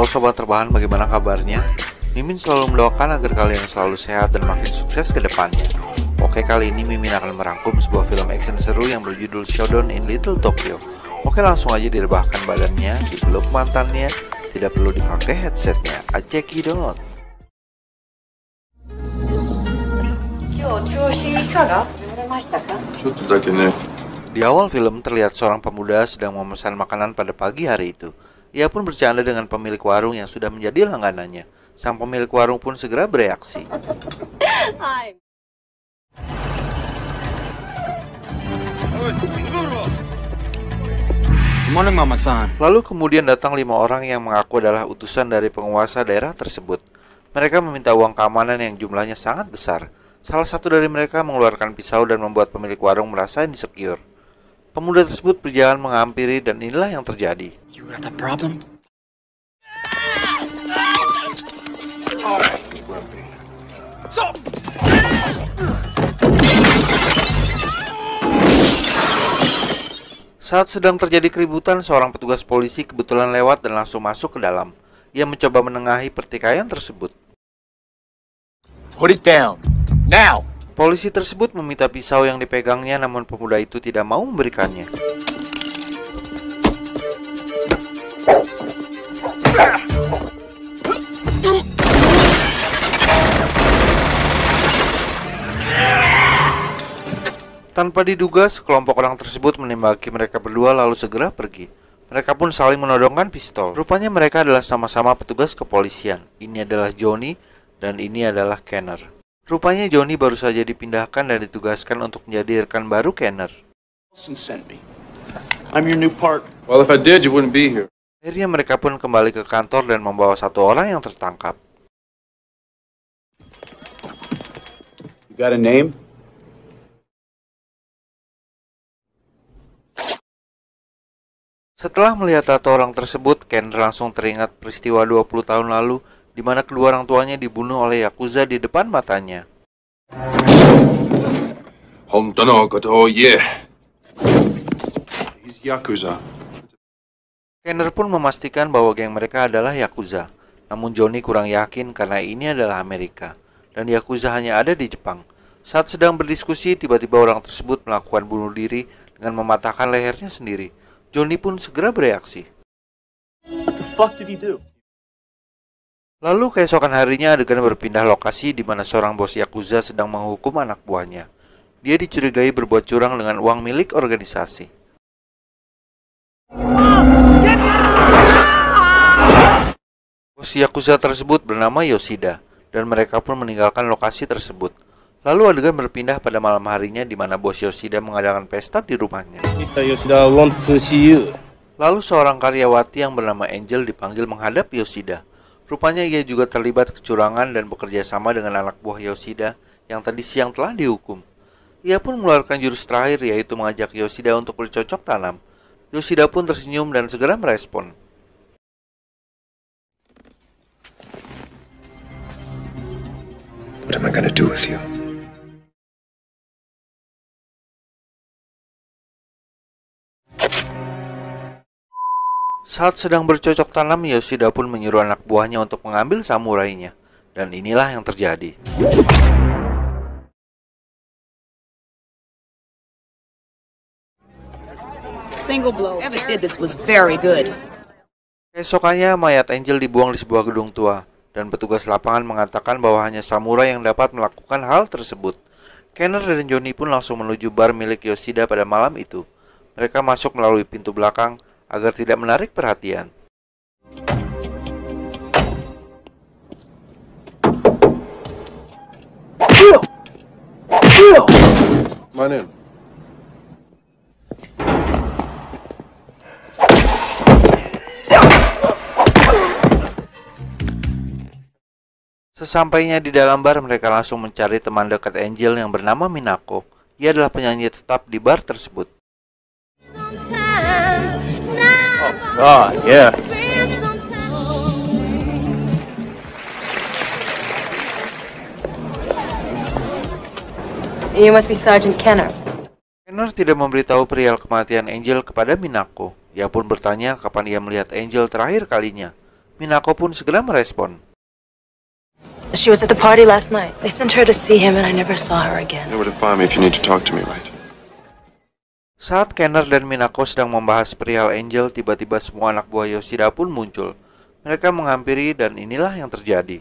Halo sobat terbahan, bagaimana kabarnya? Mimin selalu mendoakan agar kalian selalu sehat dan makin sukses ke depannya. Oke, kali ini Mimin akan merangkum sebuah film action seru yang berjudul Showdown in Little Tokyo. Oke, langsung aja direbahkan badannya, dipeluk mantannya, tidak perlu dipakai headsetnya. Acekidot. Di awal film terlihat seorang pemuda sedang memesan makanan pada pagi hari itu. Ia pun bercanda dengan pemilik warung yang sudah menjadi langganannya. Sang pemilik warung pun segera bereaksi. Lalu kemudian datang 5 orang yang mengaku adalah utusan dari penguasa daerah tersebut. Mereka meminta uang keamanan yang jumlahnya sangat besar. Salah satu dari mereka mengeluarkan pisau dan membuat pemilik warung merasa insecure. Pemuda tersebut berjalan menghampiri dan inilah yang terjadi. You got that problem? Saat sedang terjadi keributan, seorang petugas polisi kebetulan lewat dan langsung masuk ke dalam. Ia mencoba menengahi pertikaian tersebut. Put it down. Now! Polisi tersebut meminta pisau yang dipegangnya, namun pemuda itu tidak mau memberikannya. Tanpa diduga, sekelompok orang tersebut menembaki mereka berdua lalu segera pergi. Mereka pun saling menodongkan pistol. Rupanya mereka adalah sama-sama petugas kepolisian. Ini adalah Johnny dan ini adalah Kenner. Rupanya Johnny baru saja dipindahkan dan ditugaskan untuk menjadi rekan baru Kenner. I'm your new part. Well, if I did, you wouldn't be here. Akhirnya mereka pun kembali ke kantor dan membawa satu orang yang tertangkap. You got a name? Setelah melihat tato orang tersebut, Kenner langsung teringat peristiwa 20 tahun lalu di mana kedua orang tuanya dibunuh oleh Yakuza di depan matanya. He's Yakuza. Kenner pun memastikan bahwa geng mereka adalah Yakuza. Namun Johnny kurang yakin karena ini adalah Amerika dan Yakuza hanya ada di Jepang. Saat sedang berdiskusi, tiba-tiba orang tersebut melakukan bunuh diri dengan mematahkan lehernya sendiri. Johnny pun segera bereaksi. What the fuck did he do? Lalu keesokan harinya adegan berpindah lokasi di mana seorang bos Yakuza sedang menghukum anak buahnya. Dia dicurigai berbuat curang dengan uang milik organisasi. Bos Yakuza tersebut bernama Yoshida dan mereka pun meninggalkan lokasi tersebut. Lalu adegan berpindah pada malam harinya di mana bos Yoshida mengadakan pesta di rumahnya. Mr. Yoshida want to see you. Lalu seorang karyawati yang bernama Angel dipanggil menghadap Yoshida. Rupanya ia juga terlibat kecurangan dan bekerja sama dengan anak buah Yoshida yang tadi siang telah dihukum. Ia pun mengeluarkan jurus terakhir yaitu mengajak Yoshida untuk bercocok tanam. Yoshida pun tersenyum dan segera merespon. What am I gonna do with you? Saat sedang bercocok tanam, Yoshida pun menyuruh anak buahnya untuk mengambil samurainya. Dan inilah yang terjadi. Single blow. Whoever did this was very good. Keesokannya, mayat Angel dibuang di sebuah gedung tua. Dan petugas lapangan mengatakan bahwa hanya samurai yang dapat melakukan hal tersebut. Kenner dan Johnny pun langsung menuju bar milik Yoshida pada malam itu. Mereka masuk melalui pintu belakang agar tidak menarik perhatian. Come on in. Sesampainya di dalam bar, mereka langsung mencari teman dekat Angel yang bernama Minako. Ia adalah penyanyi tetap di bar tersebut. God, yeah. You must be Sergeant Kenner. Kenner tidak memberitahu perihal kematian Angel kepada Minako. Ia pun bertanya kapan ia melihat Angel terakhir kalinya. Minako pun segera merespon. She was at the party last night. They sent her to see him and I never saw her again. You know where to find me if you need to talk to me, right? Saat Kenner dan Minako sedang membahas perihal Angel, tiba-tiba semua anak buah Yoshida pun muncul. Mereka menghampiri dan inilah yang terjadi.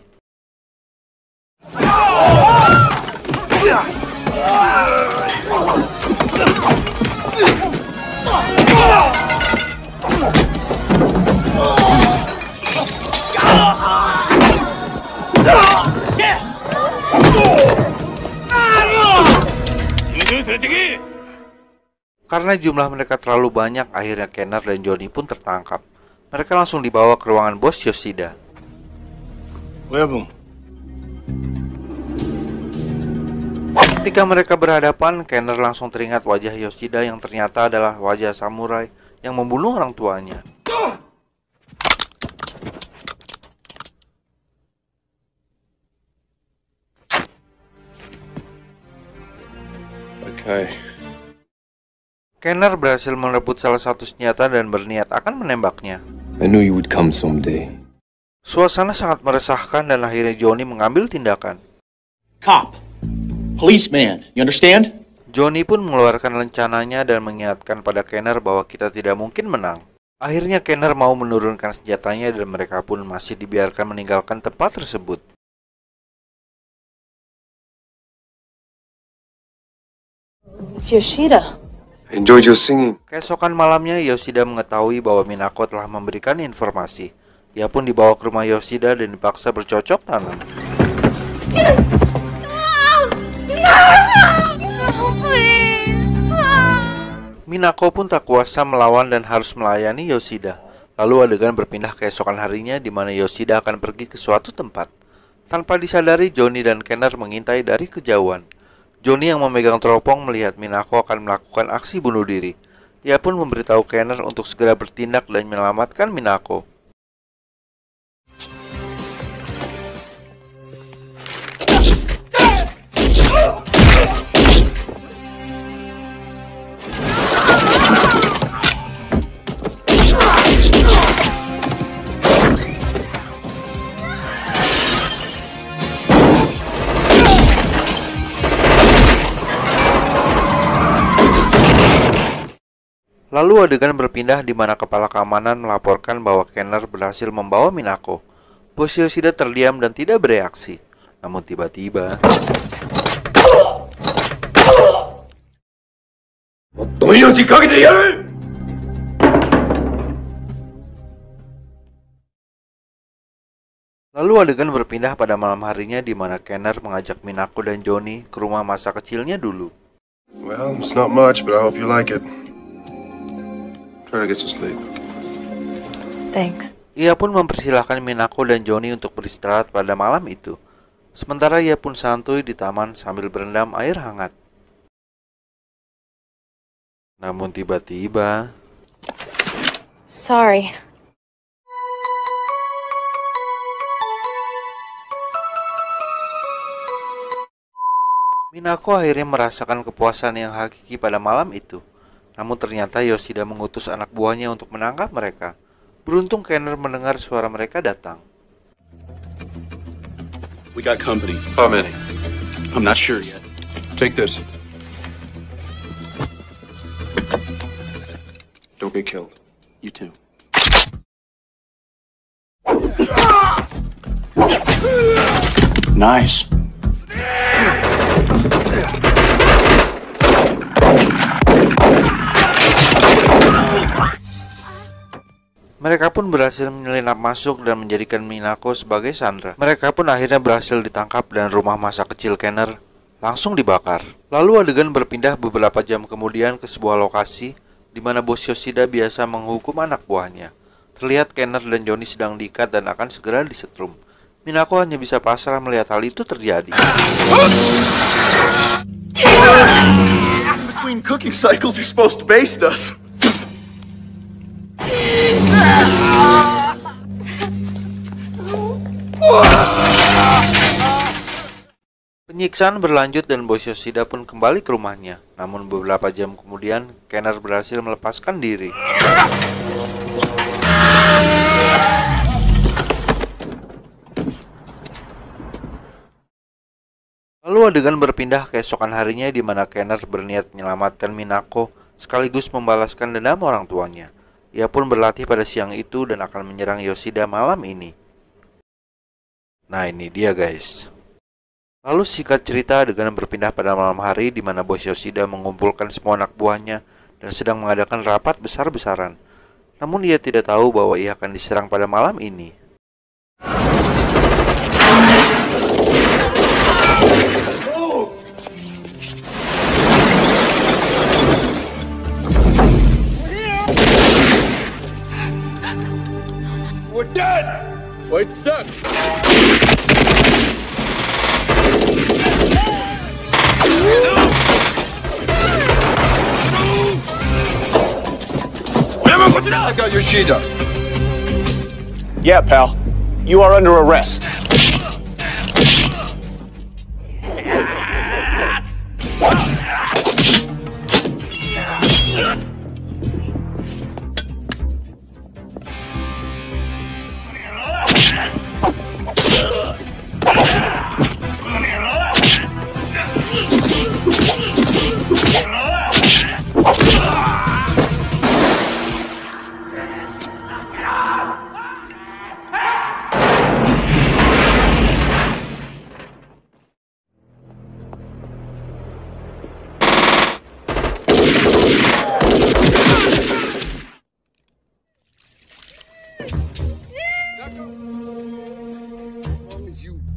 Karena jumlah mereka terlalu banyak, akhirnya Kenner dan Johnny pun tertangkap. Mereka langsung dibawa ke ruangan bos Yoshida. Ketika mereka berhadapan, Kenner langsung teringat wajah Yoshida yang ternyata adalah wajah samurai yang membunuh orang tuanya. Okay. Kenner berhasil merebut salah satu senjata dan berniat akan menembaknya. I knew you would come someday. Suasana sangat meresahkan dan akhirnya Johnny mengambil tindakan. Cop. Policeman. You understand? Johnny pun mengeluarkan rencananya dan mengingatkan pada Kenner bahwa kita tidak mungkin menang. Akhirnya Kenner mau menurunkan senjatanya dan mereka pun masih dibiarkan meninggalkan tempat tersebut. It's Yoshida. Enjoyed your singing. Keesokan malamnya, Yoshida mengetahui bahwa Minako telah memberikan informasi. Ia pun dibawa ke rumah Yoshida dan dipaksa bercocok tanam. Minako pun tak kuasa melawan dan harus melayani Yoshida. Lalu adegan berpindah keesokan harinya di mana Yoshida akan pergi ke suatu tempat. Tanpa disadari, Johnny dan Kenner mengintai dari kejauhan. Johnny yang memegang teropong melihat Minako akan melakukan aksi bunuh diri. Ia pun memberitahu Kenner untuk segera bertindak dan menyelamatkan Minako. Lalu adegan berpindah di mana kepala keamanan melaporkan bahwa Kenner berhasil membawa Minako. Bos Yoshida terdiam dan tidak bereaksi. Namun tiba-tiba Lalu adegan berpindah pada malam harinya di mana Kenner mengajak Minako dan Johnny ke rumah masa kecilnya dulu. Well, it's not much, but I hope you like it. Try to get some sleep. Thanks. Ia pun mempersilahkan Minako dan Johnny untuk beristirahat pada malam itu. Sementara ia pun santuy di taman sambil berendam air hangat. Namun tiba-tiba Sorry. Minako akhirnya merasakan kepuasan yang hakiki pada malam itu. Namun ternyata Yoshida mengutus anak buahnya untuk menangkap mereka. Beruntung Kenner mendengar suara mereka datang. We got company. How many? I'm not sure yet. Take this. Don't get killed. You too. Nice. Mereka pun berhasil menyelinap masuk dan menjadikan Minako sebagai sandera. Mereka pun akhirnya berhasil ditangkap dan rumah masa kecil Kenner langsung dibakar. Lalu adegan berpindah beberapa jam kemudian ke sebuah lokasi di mana bos Yoshida biasa menghukum anak buahnya. Terlihat Kenner dan Johnny sedang diikat dan akan segera disetrum. Minako hanya bisa pasrah melihat hal itu terjadi. Between cooking cycles, you're supposed to baste us. Penyiksaan berlanjut dan bos Yoshida pun kembali ke rumahnya. Namun beberapa jam kemudian, Kenner berhasil melepaskan diri. Lalu adegan berpindah keesokan harinya di mana Kenner berniat menyelamatkan Minako sekaligus membalaskan dendam orang tuanya. Ia pun berlatih pada siang itu dan akan menyerang Yoshida malam ini. Nah, ini dia guys. Lalu singkat cerita, adegan berpindah pada malam hari di mana bos Yoshida mengumpulkan semua anak buahnya dan sedang mengadakan rapat besar-besaran. Namun ia tidak tahu bahwa ia akan diserang pada malam ini. We're dead! Wait a sec! I got Yoshida. Yeah, pal. You are under arrest.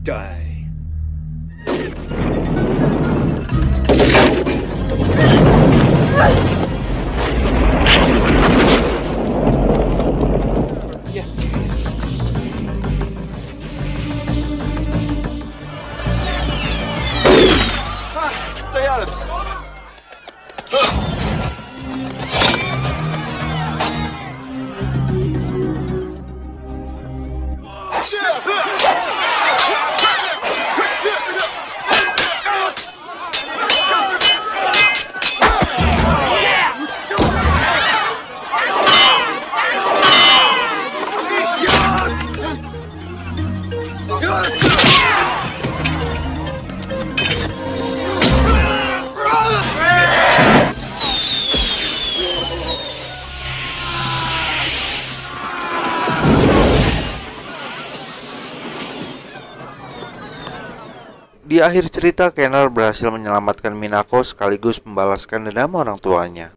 Die. Stay out of this. Di akhir cerita, Kenner berhasil menyelamatkan Minako sekaligus membalaskan dendam orang tuanya.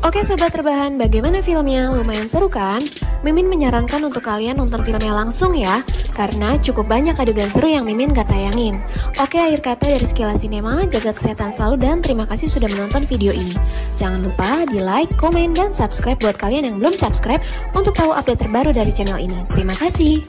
Oke sobat terbahan, bagaimana filmnya? Lumayan seru kan? Mimin menyarankan untuk kalian nonton filmnya langsung ya, karena cukup banyak adegan seru yang Mimin gak tayangin. Oke, akhir kata dari Sekilas Cinema, jaga kesehatan selalu dan terima kasih sudah menonton video ini. Jangan lupa di like, komen, dan subscribe buat kalian yang belum subscribe untuk tahu update terbaru dari channel ini. Terima kasih.